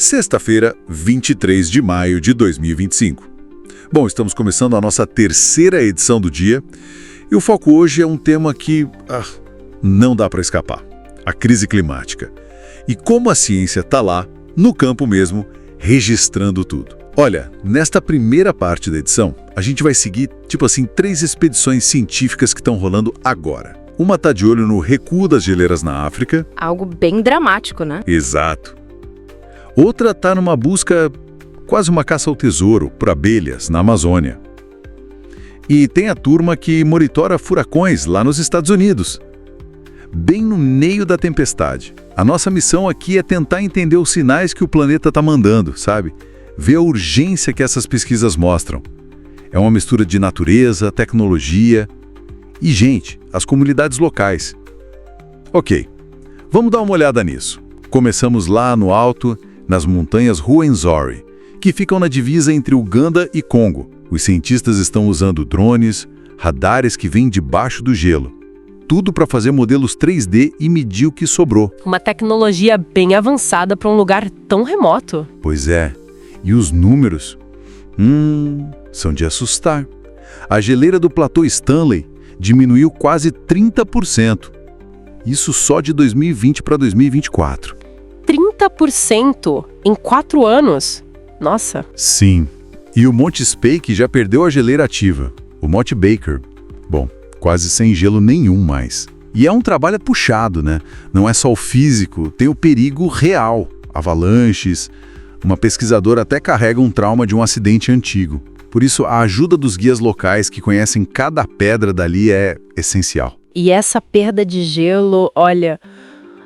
Sexta-feira, 23 de maio de 2025. Bom, estamos começando a nossa terceira edição do dia e o foco hoje é um tema que não dá para escapar: a crise climática. E como a ciência está lá, no campo mesmo, registrando tudo. Olha, nesta primeira parte da edição, a gente vai seguir, três expedições científicas que estão rolando agora. Uma está de olho no recuo das geleiras na África. Algo bem dramático, né? Exato. Outra está numa busca, quase uma caça ao tesouro, por abelhas na Amazônia. E tem a turma que monitora furacões lá nos Estados Unidos. Bem no meio da tempestade. A nossa missão aqui é tentar entender os sinais que o planeta está mandando, sabe? Ver a urgência que essas pesquisas mostram. É uma mistura de natureza, tecnologia e, gente, as comunidades locais. Ok, vamos dar uma olhada nisso. Começamos lá no alto, nas montanhas Ruwenzori, que ficam na divisa entre Uganda e Congo. Os cientistas estão usando drones, radares que vêm debaixo do gelo. Tudo para fazer modelos 3D e medir o que sobrou. Uma tecnologia bem avançada para um lugar tão remoto. Pois é. E os números? São de assustar. A geleira do platô Stanley diminuiu quase 30%. Isso só de 2020 para 2024. 30% em 4 anos? Nossa. Sim. E o Monte Speke já perdeu a geleira ativa. O Monte Baker. Bom, quase sem gelo nenhum mais. E é um trabalho puxado, né? Não é só o físico, tem o perigo real. Avalanches. Uma pesquisadora até carrega um trauma de um acidente antigo. Por isso, a ajuda dos guias locais que conhecem cada pedra dali é essencial. E essa perda de gelo, olha,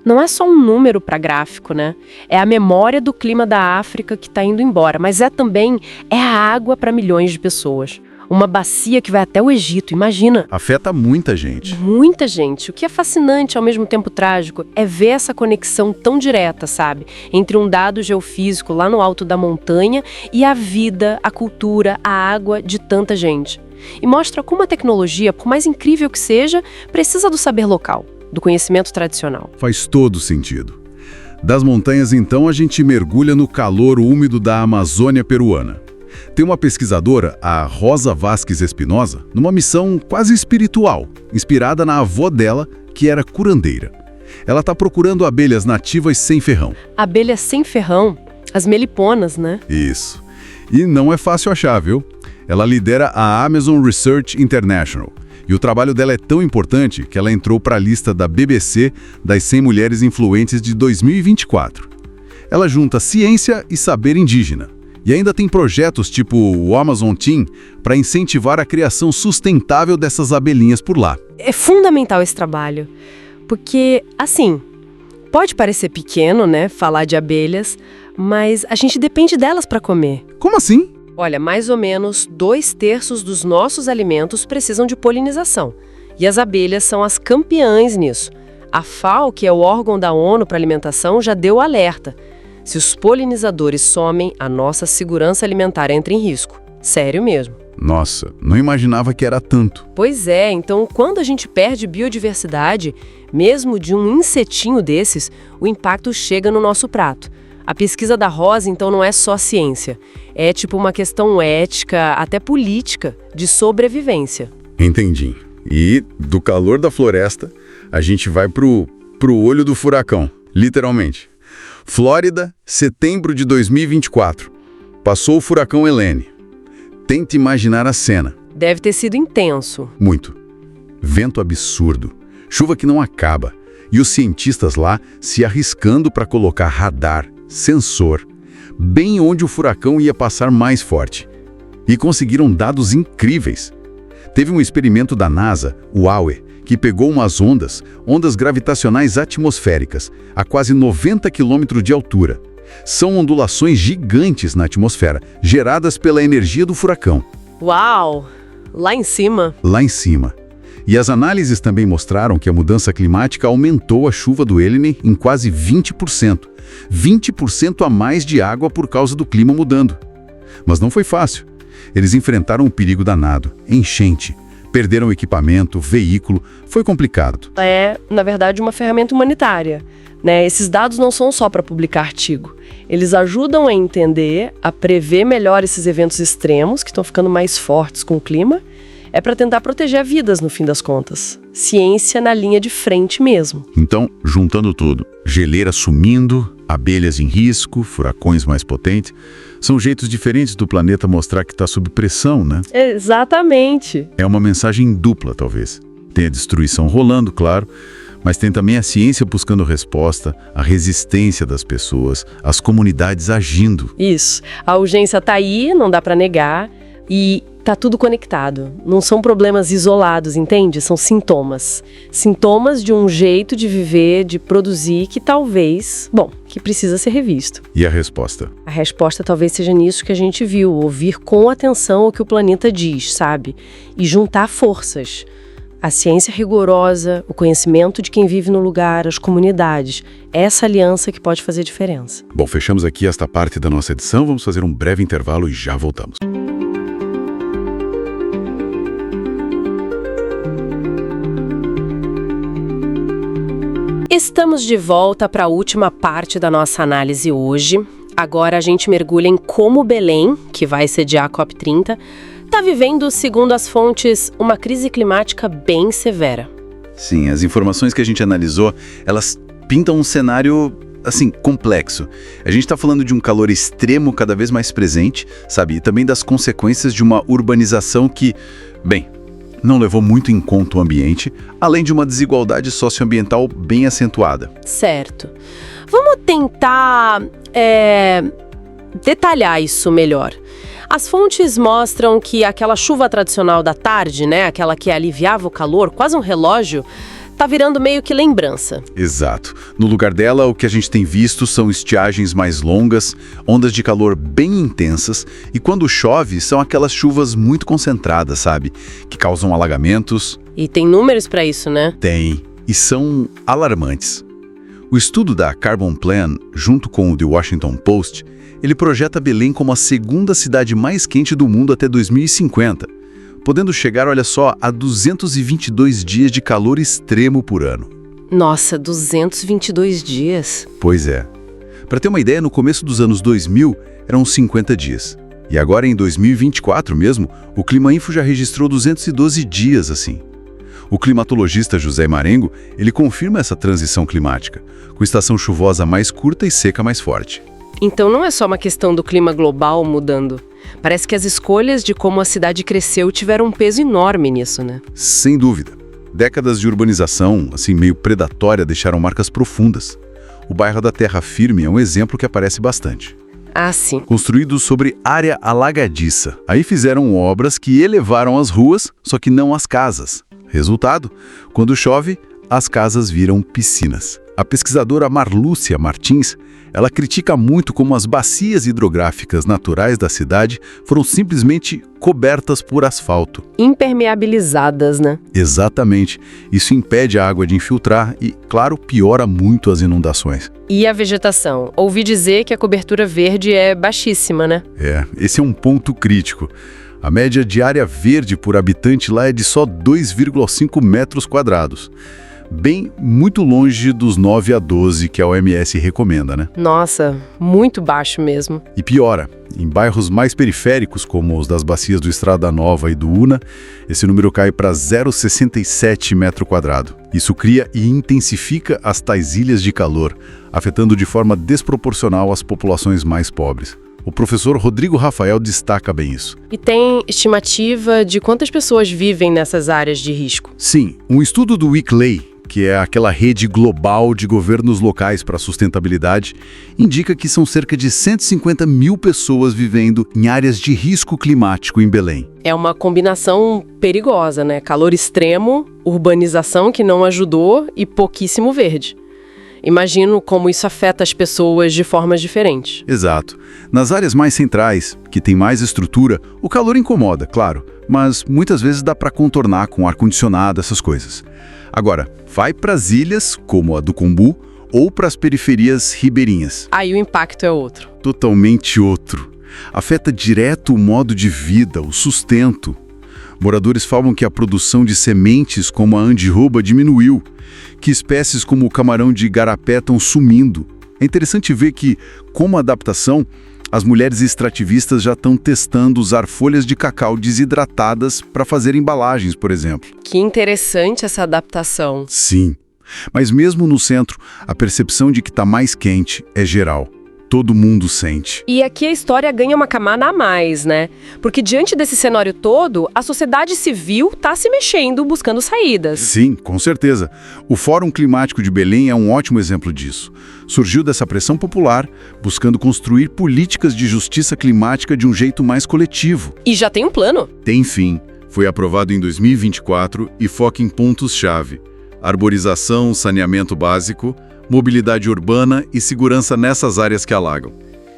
não é só um número para gráfico, né? É a memória do clima da África que está indo embora, mas também a água para milhões de pessoas. Uma bacia que vai até o Egito, imagina. Afeta muita gente. Muita gente. O que é fascinante, ao mesmo tempo trágico, é ver essa conexão tão direta, sabe? Entre um dado geofísico lá no alto da montanha e a vida, a cultura, a água de tanta gente. E mostra como a tecnologia, por mais incrível que seja, precisa do saber local, do conhecimento tradicional. Faz todo sentido. Das montanhas, então, a gente mergulha no calor úmido da Amazônia peruana. Tem uma pesquisadora, a Rosa Vasques Espinosa, numa missão quase espiritual, inspirada na avó dela, que era curandeira. Ela está procurando abelhas nativas sem ferrão. Abelhas sem ferrão? As meliponas, né? Isso. E não é fácil achar, viu? Ela lidera a Amazon Research International. E o trabalho dela é tão importante que ela entrou para a lista da BBC das 100 mulheres influentes de 2024. Ela junta ciência e saber indígena. E ainda tem projetos tipo o Amazon Team para incentivar a criação sustentável dessas abelhinhas por lá. É fundamental esse trabalho, porque, assim, pode parecer pequeno, né, falar de abelhas, mas a gente depende delas para comer. Como assim? Olha, mais ou menos 2/3 dos nossos alimentos precisam de polinização. E as abelhas são as campeãs nisso. A FAO, que é o órgão da ONU para alimentação, já deu alerta. Se os polinizadores somem, a nossa segurança alimentar entra em risco. Sério mesmo. Nossa, não imaginava que era tanto. Pois é, então quando a gente perde biodiversidade, mesmo de um insetinho desses, o impacto chega no nosso prato. A pesquisa da Rosa, então, não é só ciência. É uma questão ética, até política, de sobrevivência. Entendi. E do calor da floresta, a gente vai pro olho do furacão, literalmente. Flórida, setembro de 2024. Passou o furacão Helene. Tente imaginar a cena. Deve ter sido intenso. Muito. Vento absurdo. Chuva que não acaba. E os cientistas lá se arriscando para colocar radar, sensor, bem onde o furacão ia passar mais forte. E conseguiram dados incríveis. Teve um experimento da NASA, o AUE, que pegou umas ondas gravitacionais atmosféricas, a quase 90 km de altura. São ondulações gigantes na atmosfera, geradas pela energia do furacão. Uau! Lá em cima? Lá em cima. E as análises também mostraram que a mudança climática aumentou a chuva do Helene em quase 20%. 20% a mais de água por causa do clima mudando. Mas não foi fácil. Eles enfrentaram um perigo danado, enchente, perderam equipamento, veículo, foi complicado. É, na verdade, uma ferramenta humanitária, né? Esses dados não são só para publicar artigo. Eles ajudam a entender, a prever melhor esses eventos extremos que estão ficando mais fortes com o clima. É para tentar proteger vidas, no fim das contas. Ciência na linha de frente mesmo. Então, juntando tudo, geleira sumindo, abelhas em risco, furacões mais potentes, são jeitos diferentes do planeta mostrar que está sob pressão, né? Exatamente. É uma mensagem dupla, talvez. Tem a destruição rolando, claro, mas tem também a ciência buscando resposta, a resistência das pessoas, as comunidades agindo. Isso. A urgência tá aí, não dá para negar, e tá tudo conectado. Não são problemas isolados, entende? São sintomas. Sintomas de um jeito de viver, de produzir que talvez, que precisa ser revisto. E a resposta? A resposta talvez seja nisso que a gente viu, ouvir com atenção o que o planeta diz, sabe? E juntar forças. A ciência rigorosa, o conhecimento de quem vive no lugar, as comunidades. Essa aliança que pode fazer diferença. Bom, fechamos aqui esta parte da nossa edição, vamos fazer um breve intervalo e já voltamos. Estamos de volta para a última parte da nossa análise hoje. Agora a gente mergulha em como Belém, que vai sediar a COP30, está vivendo, segundo as fontes, uma crise climática bem severa. Sim, as informações que a gente analisou, elas pintam um cenário, assim, complexo. A gente está falando de um calor extremo cada vez mais presente, sabe? E também das consequências de uma urbanização que, não levou muito em conta o ambiente, além de uma desigualdade socioambiental bem acentuada. Certo. Vamos tentar detalhar isso melhor. As fontes mostram que aquela chuva tradicional da tarde, né, aquela que aliviava o calor, quase um relógio, tá virando meio que lembrança. Exato. No lugar dela, o que a gente tem visto são estiagens mais longas, ondas de calor bem intensas, e quando chove, são aquelas chuvas muito concentradas, sabe? Que causam alagamentos. E tem números para isso, né? Tem. E são alarmantes. O estudo da Carbon Plan, junto com o The Washington Post, ele projeta Belém como a segunda cidade mais quente do mundo até 2050, podendo chegar, olha só, a 222 dias de calor extremo por ano. Nossa, 222 dias? Pois é. Para ter uma ideia, no começo dos anos 2000, eram 50 dias. E agora, em 2024 mesmo, o Climainfo já registrou 212 dias assim. O climatologista José Marengo, ele confirma essa transição climática, com estação chuvosa mais curta e seca mais forte. Então não é só uma questão do clima global mudando. Parece que as escolhas de como a cidade cresceu tiveram um peso enorme nisso, né? Sem dúvida. Décadas de urbanização, assim, meio predatória, deixaram marcas profundas. O bairro da Terra Firme é um exemplo que aparece bastante. Ah, sim. Construído sobre área alagadiça. Aí fizeram obras que elevaram as ruas, só que não as casas. Resultado, quando chove, as casas viram piscinas. A pesquisadora Marlúcia Martins, ela critica muito como as bacias hidrográficas naturais da cidade foram simplesmente cobertas por asfalto. Impermeabilizadas, né? Exatamente. Isso impede a água de infiltrar e, claro, piora muito as inundações. E a vegetação? Ouvi dizer que a cobertura verde é baixíssima, né? Esse é um ponto crítico. A média de área verde por habitante lá é de só 2,5 metros quadrados. Muito longe dos 9 a 12 que a OMS recomenda, né? Nossa, muito baixo mesmo. E piora, em bairros mais periféricos, como os das bacias do Estrada Nova e do Una, esse número cai para 0,67 metro quadrado. Isso cria e intensifica as tais ilhas de calor, afetando de forma desproporcional as populações mais pobres. O professor Rodrigo Rafael destaca bem isso. E tem estimativa de quantas pessoas vivem nessas áreas de risco? Sim, um estudo do ICLEI, que é aquela rede global de governos locais para a sustentabilidade, indica que são cerca de 150 mil pessoas vivendo em áreas de risco climático em Belém. É uma combinação perigosa, né? Calor extremo, urbanização que não ajudou e pouquíssimo verde. Imagino como isso afeta as pessoas de formas diferentes. Exato. Nas áreas mais centrais, que tem mais estrutura, o calor incomoda, claro, mas muitas vezes dá para contornar com ar-condicionado, essas coisas. Agora, vai para as ilhas, como a do Combu, ou para as periferias ribeirinhas. Aí o impacto é outro. Totalmente outro. Afeta direto o modo de vida, o sustento. Moradores falam que a produção de sementes como a andirroba diminuiu, que espécies como o camarão de igarapé estão sumindo. É interessante ver que, como adaptação, as mulheres extrativistas já estão testando usar folhas de cacau desidratadas para fazer embalagens, por exemplo. Que interessante essa adaptação. Sim, mas mesmo no centro, a percepção de que está mais quente é geral. Todo mundo sente. E aqui a história ganha uma camada a mais, né? Porque diante desse cenário todo, a sociedade civil está se mexendo, buscando saídas. Sim, com certeza. O Fórum Climático de Belém é um ótimo exemplo disso. Surgiu dessa pressão popular, buscando construir políticas de justiça climática de um jeito mais coletivo. E já tem um plano. Tem fim. Foi aprovado em 2024 e foca em pontos-chave: arborização, saneamento básico, mobilidade urbana e segurança nessas áreas que alagam.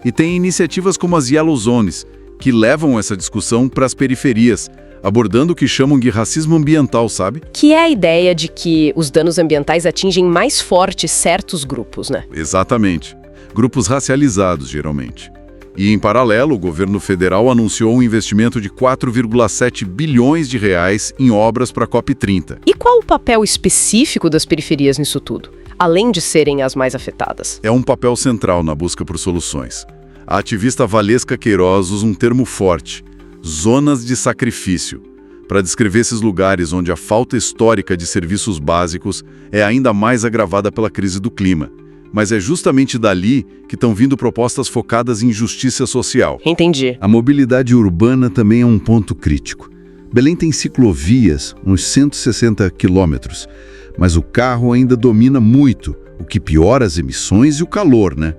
E tem iniciativas como as Yellow Zones, que levam essa discussão para as periferias, abordando o que chamam de racismo ambiental, sabe? Que é a ideia de que os danos ambientais atingem mais forte certos grupos, né? Exatamente. Grupos racializados, geralmente. E, em paralelo, o governo federal anunciou um investimento de 4,7 bilhões de reais em obras para a COP30. E qual o papel específico das periferias nisso tudo, além de serem as mais afetadas? É um papel central na busca por soluções. A ativista Valesca Queiroz usa um termo forte: zonas de sacrifício, para descrever esses lugares onde a falta histórica de serviços básicos é ainda mais agravada pela crise do clima. Mas é justamente dali que estão vindo propostas focadas em justiça social. Entendi. A mobilidade urbana também é um ponto crítico. Belém tem ciclovias, uns 160 quilômetros, mas o carro ainda domina muito, o que piora as emissões e o calor, né?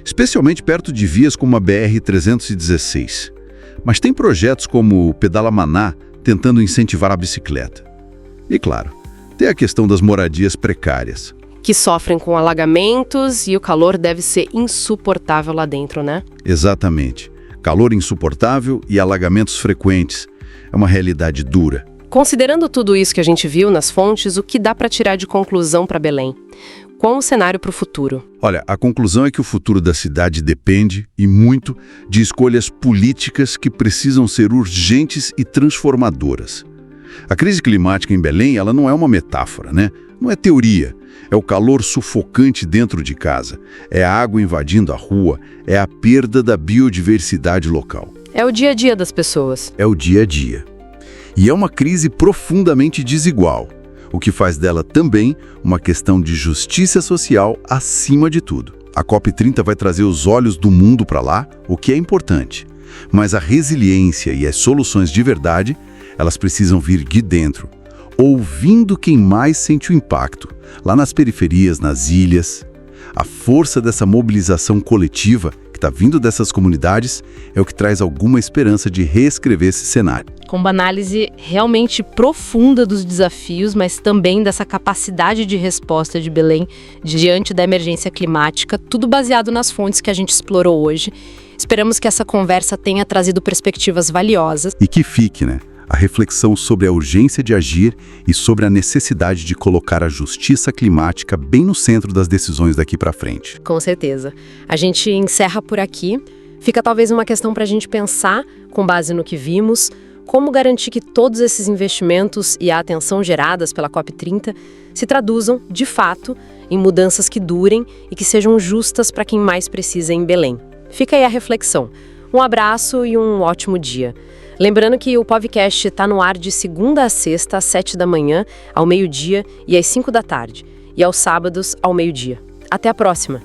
Especialmente perto de vias como a BR-316. Mas tem projetos como o Pedala Maná tentando incentivar a bicicleta. E claro, tem a questão das moradias precárias. Que sofrem com alagamentos e o calor deve ser insuportável lá dentro, né? Exatamente. Calor insuportável e alagamentos frequentes. É uma realidade dura. Considerando tudo isso que a gente viu nas fontes, o que dá para tirar de conclusão para Belém? Qual o cenário para o futuro? Olha, a conclusão é que o futuro da cidade depende, e muito, de escolhas políticas que precisam ser urgentes e transformadoras. A crise climática em Belém, ela não é uma metáfora, né? Não é teoria. É o calor sufocante dentro de casa, é a água invadindo a rua, é a perda da biodiversidade local. É o dia a dia das pessoas. É o dia a dia. E é uma crise profundamente desigual, o que faz dela também uma questão de justiça social acima de tudo. A COP30 vai trazer os olhos do mundo para lá, o que é importante. Mas a resiliência e as soluções de verdade, elas precisam vir de dentro, ouvindo quem mais sente o impacto, lá nas periferias, nas ilhas. A força dessa mobilização coletiva que está vindo dessas comunidades é o que traz alguma esperança de reescrever esse cenário. Com uma análise realmente profunda dos desafios, mas também dessa capacidade de resposta de Belém diante da emergência climática, tudo baseado nas fontes que a gente explorou hoje. Esperamos que essa conversa tenha trazido perspectivas valiosas. E que fique, né? A reflexão sobre a urgência de agir e sobre a necessidade de colocar a justiça climática bem no centro das decisões daqui para frente. Com certeza. A gente encerra por aqui. Fica talvez uma questão para a gente pensar, com base no que vimos, como garantir que todos esses investimentos e a atenção geradas pela COP30 se traduzam, de fato, em mudanças que durem e que sejam justas para quem mais precisa em Belém. Fica aí a reflexão. Um abraço e um ótimo dia. Lembrando que o podcast está no ar de segunda a sexta, às 7 da manhã, ao meio-dia e às 5 da tarde. E aos sábados, ao meio-dia. Até a próxima!